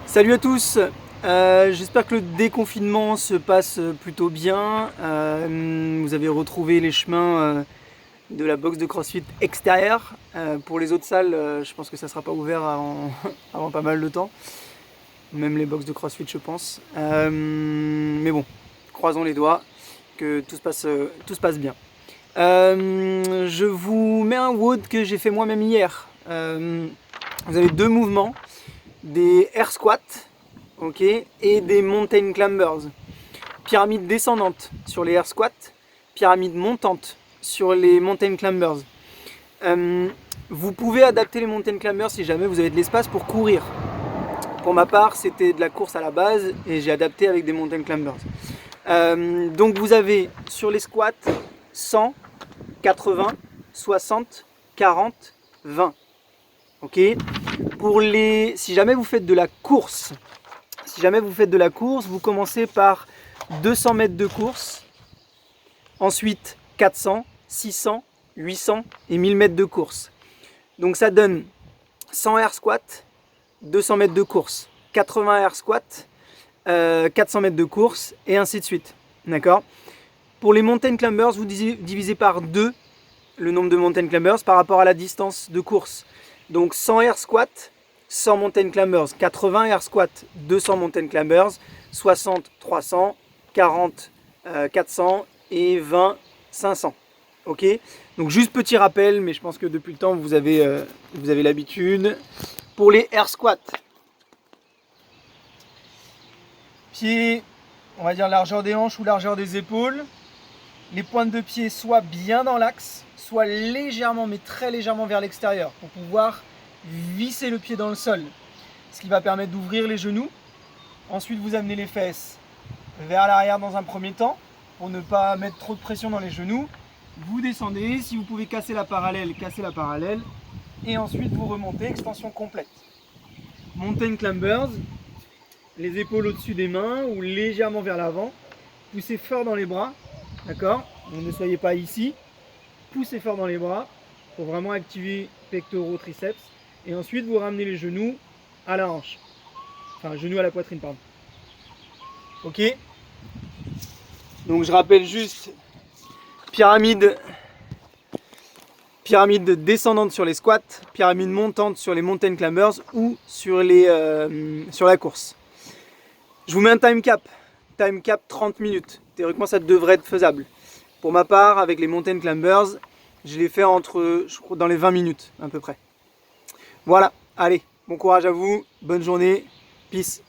Salut à tous, j'espère que le déconfinement se passe plutôt bien. Vous avez retrouvé les chemins de la box de CrossFit extérieure. Pour les autres salles, je pense que ça ne sera pas ouvert avant, avant pas mal de temps. Même les box de CrossFit, je pense. Mais bon, croisons les doigts que tout se passe bien. Je vous mets un WOD que j'ai fait moi-même hier. Vous avez deux mouvements, des air squats, ok, et des mountain climbers. Pyramide descendante sur les air squats, pyramide montante sur les mountain climbers. Vous pouvez adapter les mountain climbers si jamais vous avez de l'espace pour courir. Pour ma part, c'était de la course à la base et j'ai adapté avec des mountain climbers. Donc vous avez sur les squats 100, 80, 60, 40, 20. Ok. Si jamais vous faites de la course, vous commencez par 200 mètres de course, ensuite 400, 600, 800 et 1000 mètres de course. Donc ça donne 100 air squat, 200 mètres de course, 80 air squat, 400 mètres de course et ainsi de suite. D'accord ? Pour les mountain climbers, vous divisez par 2 le nombre de mountain climbers par rapport à la distance de course. Donc 100 air squat, 100 mountain climbers, 80 air squat, 200 mountain climbers, 60 300, 40 400 et 20 500. Ok ? Donc juste petit rappel, mais je pense que depuis le temps vous avez l'habitude. Pour les air squats, pieds, on va dire largeur des hanches ou largeur des épaules. Les pointes de pied soit bien dans l'axe, soit légèrement, mais très légèrement vers l'extérieur pour pouvoir visser le pied dans le sol. Ce qui va permettre d'ouvrir les genoux. Ensuite, vous amenez les fesses vers l'arrière dans un premier temps pour ne pas mettre trop de pression dans les genoux. Vous descendez, si vous pouvez casser la parallèle, cassez la parallèle. Et ensuite, vous remontez, extension complète. Mountain climbers, les épaules au-dessus des mains ou légèrement vers l'avant. Poussez fort dans les bras. D'accord ? Donc ne soyez pas ici. Poussez fort dans les bras pour vraiment activer pectoraux, triceps. Et ensuite, vous ramenez les genoux à la hanche. Enfin, genoux à la poitrine, pardon. Ok ? Donc je rappelle juste pyramide descendante sur les squats, pyramide montante sur les mountain climbers ou sur la course. Je vous mets un time cap 30 minutes. Théoriquement, ça devrait être faisable. Pour ma part, avec les mountain climbers, je l'ai fait dans les 20 minutes à peu près. Voilà, allez, bon courage à vous, bonne journée, peace.